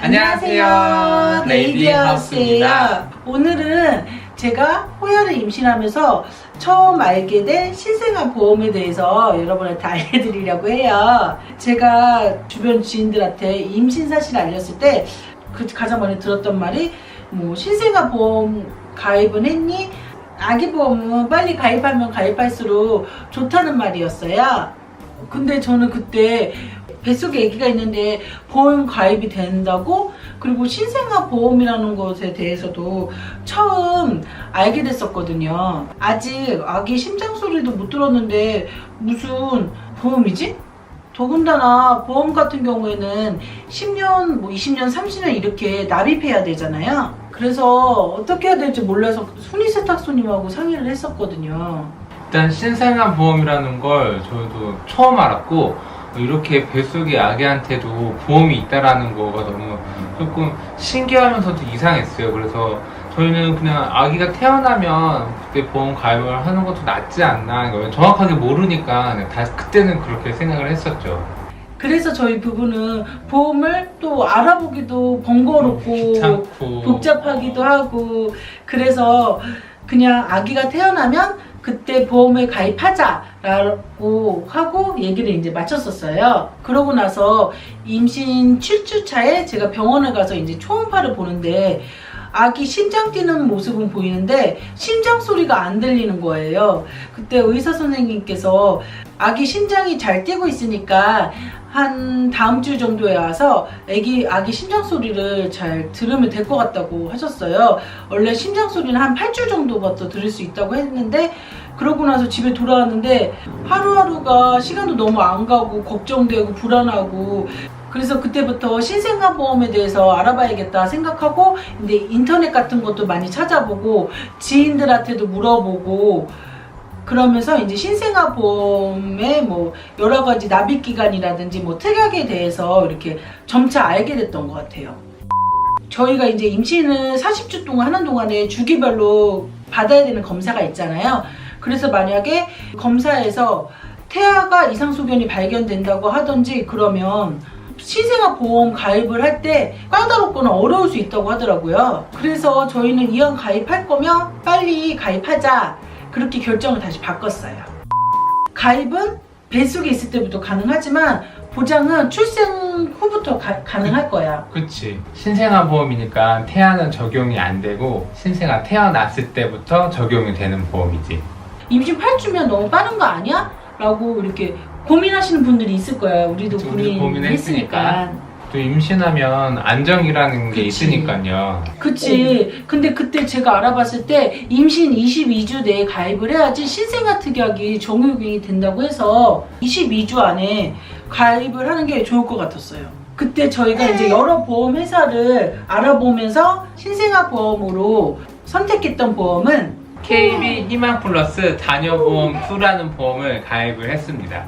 안녕하세요. 레이디하우스입니다. 오늘은 제가 호야를 임신하면서 처음 알게 된 신생아 보험에 대해서 여러분한테 알려드리려고 해요. 제가 주변 지인들한테 임신 사실 알렸을 때 가장 많이 들었던 말이 신생아 보험 가입은 했니? 아기 보험은 빨리 가입하면 가입할수록 좋다는 말이었어요. 근데 저는 그때 뱃속에 아기가 있는데 보험 가입이 된다고? 그리고 신생아 보험이라는 것에 대해서도 처음 알게 됐었거든요. 아직 아기 심장 소리도 못 들었는데 무슨 보험이지? 더군다나 보험 같은 경우에는 10년, 20년, 30년 이렇게 납입해야 되잖아요. 그래서 어떻게 해야 될지 몰라서 순위세탁소님하고 상의를 했었거든요. 일단 신생아 보험이라는 걸 저도 처음 알았고, 이렇게 뱃속의 아기한테도 보험이 있다라는 거가 너무 조금 신기하면서도 이상했어요. 그래서 저희는 그냥 아기가 태어나면 그때 보험 가입을 하는 것도 낫지 않나, 정확하게 모르니까 그때는 그렇게 생각을 했었죠. 그래서 저희 부부는 보험을 또 알아보기도 번거롭고 귀찮고 복잡하기도 하고, 그래서 그냥 아기가 태어나면 그때 보험에 가입하자라고 하고 얘기를 이제 마쳤었어요. 그러고 나서 임신 7주 차에 제가 병원에 가서 이제 초음파를 보는데 아기 심장 뛰는 모습은 보이는데 심장 소리가 안 들리는 거예요. 그때 의사 선생님께서 아기 심장이 잘 뛰고 있으니까 한 다음 주 정도에 와서 아기 심장 소리를 잘 들으면 될 것 같다고 하셨어요. 원래 심장 소리는 한 8주 정도부터 들을 수 있다고 했는데, 그러고 나서 집에 돌아왔는데 하루하루가 시간도 너무 안 가고 걱정되고 불안하고, 그래서 그때부터 신생아 보험에 대해서 알아봐야겠다 생각하고 근데 인터넷 같은 것도 많이 찾아보고 지인들한테도 물어보고, 그러면서 이제 신생아 보험의 여러 가지 납입 기간이라든지 특약에 대해서 이렇게 점차 알게 됐던 것 같아요. 저희가 이제 임신을 40주 동안 하는 동안에 주기별로 받아야 되는 검사가 있잖아요. 그래서 만약에 검사에서 태아가 이상소견이 발견된다고 하든지 그러면 신생아 보험 가입을 할 때 까다롭거나 어려울 수 있다고 하더라고요. 그래서 저희는 이왕 가입할 거면 빨리 가입하자, 그렇게 결정을 다시 바꿨어요. 가입은 뱃속에 있을 때부터 가능하지만 보장은 출생 후부터 가능할 거야. 그치. 신생아 보험이니까 태아는 적용이 안 되고 신생아 태어났을 때부터 적용이 되는 보험이지. 임신 8주면 너무 빠른 거 아니야? 라고 이렇게 고민하시는 분들이 있을 거야. 우리도 고민했으니까. 또 임신하면 안정이라는 게 그치. 있으니까요. 그치. 근데 그때 제가 알아봤을 때 임신 22주 내에 가입을 해야지 신생아 특약이 적용이 된다고 해서 22주 안에 가입을 하는 게 좋을 것 같았어요. 그때 저희가 이제 여러 보험 회사를 알아보면서 신생아 보험으로 선택했던 보험은 KB 희망 플러스 자녀보험 2라는 보험을 가입을 했습니다.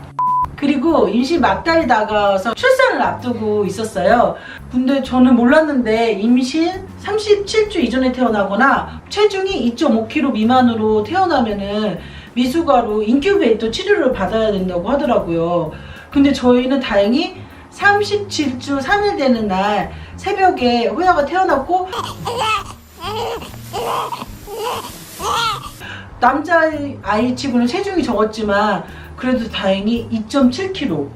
그리고 임신 막달이 다가와서 출산을 앞두고 있었어요. 근데 저는 몰랐는데 임신 37주 이전에 태어나거나 체중이 2.5kg 미만으로 태어나면은 미숙아로 인큐베이터 치료를 받아야 된다고 하더라고요. 근데 저희는 다행히 37주 3일 되는 날 새벽에 호야가 태어났고, 남자아이 치고는 체중이 적었지만 그래도 다행히 2.7kg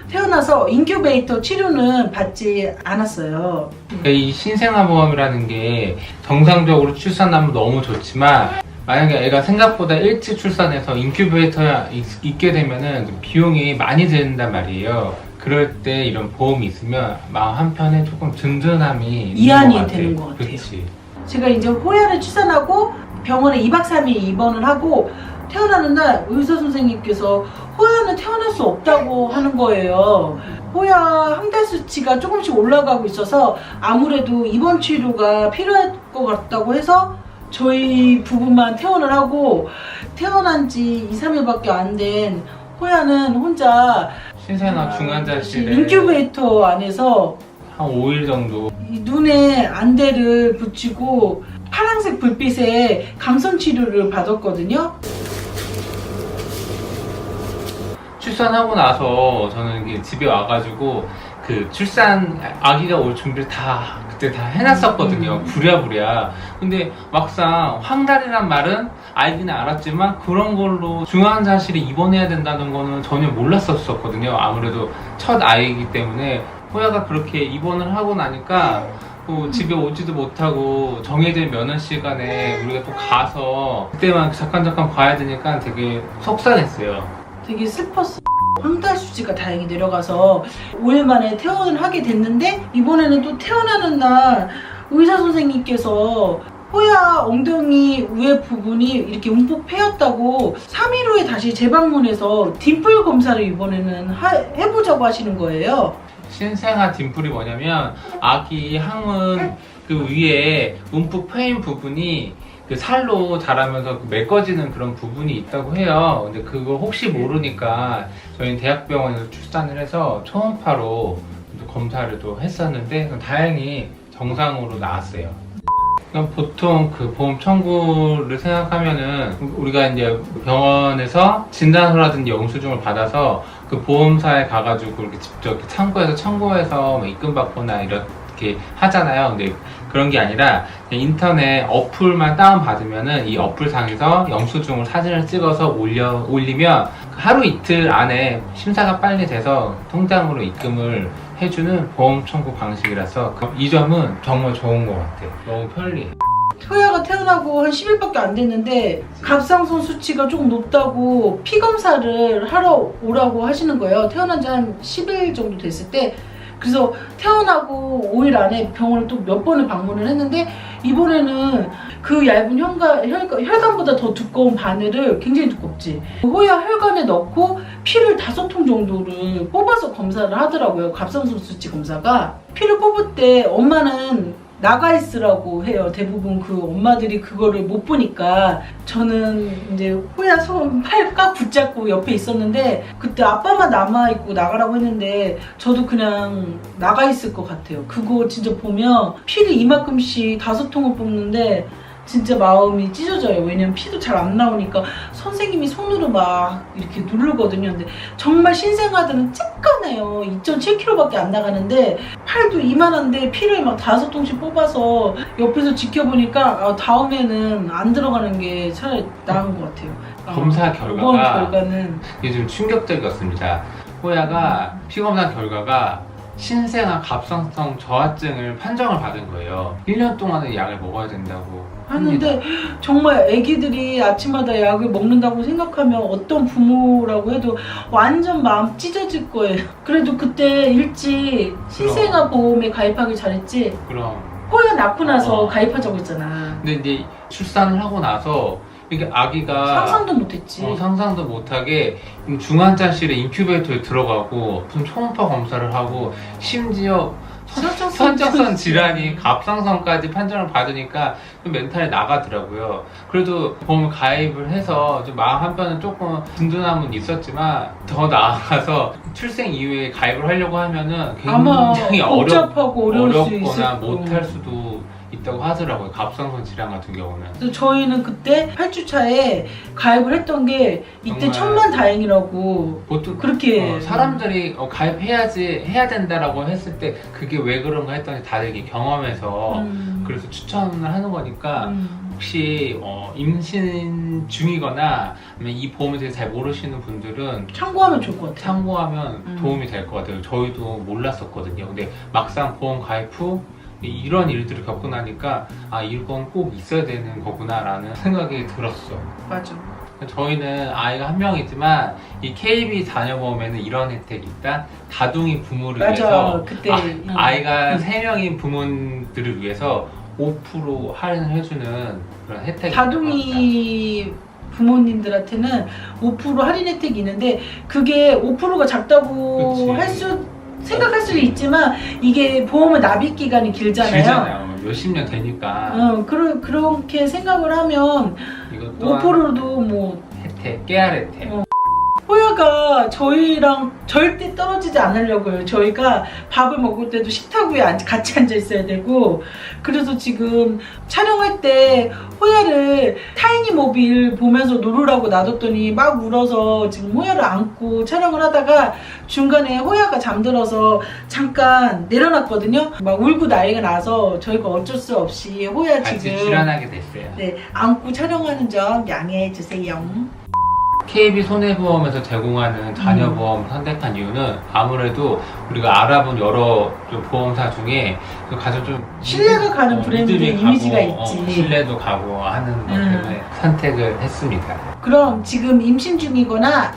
태어나서 인큐베이터 치료는 받지 않았어요. 이 신생아 보험이라는 게 정상적으로 출산하면 너무 좋지만 만약에 애가 생각보다 일찍 출산해서 인큐베이터에 있게 되면은 비용이 많이 든단 말이에요. 그럴 때 이런 보험이 있으면 마음 한편에 조금 든든함이 이안이 되는 것 같아요. 그치. 제가 이제 호야를 출산하고 병원에 2박 3일 입원을 하고 태어나는 날 의사 선생님께서 호야는 태어날 수 없다고 하는 거예요. 호야 항달 수치가 조금씩 올라가고 있어서 아무래도 입원 치료가 필요할 것 같다고 해서 저희 부부만 퇴원을 하고, 태어난 지 2, 3일밖에 안 된 호야는 혼자 신생아 중환자실에 인큐베이터 안에서 한 5일 정도 눈에 안대를 붙이고 파란색 불빛에 강선 치료를 받았거든요. 출산하고 나서 저는 이게 집에 와가지고 그 출산 아기가 올 준비를 다 그때 다 해놨었거든요. 부랴부랴. 근데 막상 황달이란 말은 알기는 알았지만 그런 걸로 중요한 사실을 입원해야 된다는 거는 전혀 몰랐었거든요. 아무래도 첫 아이이기 때문에 호야가 그렇게 입원을 하고 나니까 집에 오지도 못하고 정해진 면회 시간에 우리가 또 가서 그때만 잠깐 봐야 되니까 되게 속상했어요. 되게 슬펐어. 황달 수치가 다행히 내려가서 5일 만에 퇴원을 하게 됐는데 이번에는 또 퇴원하는 날 의사 선생님께서 호야 엉덩이 위에 부분이 이렇게 움푹 패였다고 3일 후에 다시 재방문해서 딤플 검사를 이번에는 해보자고 하시는 거예요. 신생아 딤플이 뭐냐면 아기 항문 그 위에 움푹 패인 부분이 그 살로 자라면서 메꿔지는 그런 부분이 있다고 해요. 근데 그거 혹시 모르니까 저희는 대학병원에서 출산을 해서 초음파로 검사를 또 했었는데 다행히 정상으로 나왔어요. 그럼 보통 그 보험 청구를 생각하면은 우리가 이제 병원에서 진단서라든지 영수증을 받아서 그 보험사에 가가지고 이렇게 직접 창구에서 청구해서 뭐 입금받거나 이렇게 하잖아요. 근데 그런 게 아니라 인터넷 어플만 다운받으면은 이 어플상에서 영수증을 사진을 찍어서 올리면 하루 이틀 안에 심사가 빨리 돼서 통장으로 입금을 해주는 보험 청구 방식이라서 이 점은 정말 좋은 것 같아요. 너무 편리해. 호야가 태어나고 한 10일밖에 안 됐는데 갑상선 수치가 조금 높다고 피 검사를 하러 오라고 하시는 거예요. 태어난 지 한 10일 정도 됐을 때. 그래서 태어나고 5일 안에 병원을 또 몇 번을 방문을 했는데 이번에는 그 얇은 혈관보다 더 두꺼운 바늘을 굉장히 두껍지. 호야 혈관에 넣고 피를 5통 정도를 뽑아서 검사를 하더라고요. 갑상선 수치 검사가. 피를 뽑을 때 엄마는 나가 있으라고 해요. 대부분 그 엄마들이 그거를 못 보니까 저는 이제 호야 손 팔 꽉 붙잡고 옆에 있었는데 그때 아빠만 남아있고 나가라고 했는데 저도 그냥 나가 있을 것 같아요. 그거 진짜 보면 피를 이만큼씩 5통을 뽑는데 진짜 마음이 찢어져요. 왜냐면 피도 잘 안 나오니까 선생님이 손으로 막 이렇게 누르거든요. 근데 정말 신생아들은 쬐깐해요. 2.7kg밖에 안 나가는데 팔도 이만한데 피를 막 5통씩 뽑아서 옆에서 지켜보니까 다음에는 안 들어가는 게 차라리 나은 것 같아요. 검사 결과가 결과는 이게 좀 충격적이었습니다. 호야가 피검사 결과가 신생아 갑상선 저하증을 판정을 받은 거예요. 1년 동안은 약을 먹어야 된다고 하는데 정말 애기들이 아침마다 약을 먹는다고 생각하면 어떤 부모라고 해도 완전 마음 찢어질 거예요. 그래도 그때 일찍 신생아 보험에 가입하길 잘했지. 그럼 호야 낳고 나서 가입하자고 했잖아. 근데 이제 출산을 하고 나서 이게 아기가 상상도 못했지. 상상도 못하게 중환자실에 인큐베이터에 들어가고 무슨 초음파 검사를 하고 심지어 선적선 질환이 갑상선까지 판정을 받으니까 좀 멘탈이 나가더라고요. 그래도 보험 가입을 해서 좀 마음 한편은 조금 든든함은 있었지만 더 나아가서 출생 이후에 가입을 하려고 하면은 굉장히 복잡하고 어려울 수 어렵거나 있을 못할 수도 있다고 하더라고요. 갑상선 질환 같은 경우는. 그래서 저희는 그때 8주 차에 가입을 했던 게 이때 천만다행이라고 보통 그렇게 사람들이 가입해야지 해야 된다라고 했을 때 그게 왜 그런가 했더니 다들 이게 경험해서 그래서 추천을 하는 거니까 혹시 임신 중이거나 아니면 이 보험에 대해서 잘 모르시는 분들은 참고하면 좋을 것 같아요. 참고하면 도움이 될 것 같아요. 저희도 몰랐었거든요. 근데 막상 보험 가입 후 이런 일들을 겪고 나니까 아 이건 꼭 있어야 되는 거구나라는 생각이 들었어. 맞아. 저희는 아이가 한 명이지만 이 KB 자녀보험에는 이런 혜택이 있다. 다둥이 부모를 맞아. 위해서 그때 아이가 3명인 부모들을 위해서 5% 할인을 해주는 그런 혜택이 다둥이 부모님들한테는 5% 할인 혜택이 있는데 그게 5%가 작다고 생각할 수도 있지만 이게 보험은 납입 기간이 길잖아요. 몇십 년 되니까. 그렇게 생각을 하면 5%도 뭐 혜택, 깨알 혜택. 호야가 저희랑 절대 떨어지지 않으려고요. 저희가 밥을 먹을 때도 식탁 위에 같이 앉아 있어야 되고, 그래서 지금 촬영할 때 호야를 타이니 모빌 보면서 놀으라고 놔뒀더니 막 울어서 지금 호야를 안고 촬영을 하다가 중간에 호야가 잠들어서 잠깐 내려놨거든요. 막 울고 난리가 나서 저희가 어쩔 수 없이 호야 같이 지금 출연하게 됐어요. 네, 안고 촬영하는 점 양해해 주세요. KB 손해보험에서 제공하는 자녀보험을 선택한 이유는 아무래도 우리가 알아본 여러 좀 보험사 중에 가장 좀 신뢰가 가는 브랜드의 믿음이 이미지가 가고, 있지. 신뢰도 가고 하는 것 때문에 선택을 했습니다. 그럼 지금 임신 중이거나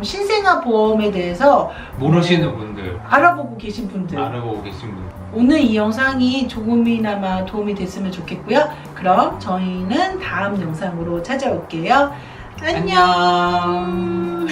신생아 보험에 대해서 모르시는 분들, 알아보고 계신 분들, 알아보고 계신 분들, 오늘 이 영상이 조금이나마 도움이 됐으면 좋겠고요. 그럼 저희는 다음 영상으로 찾아올게요. 안녕.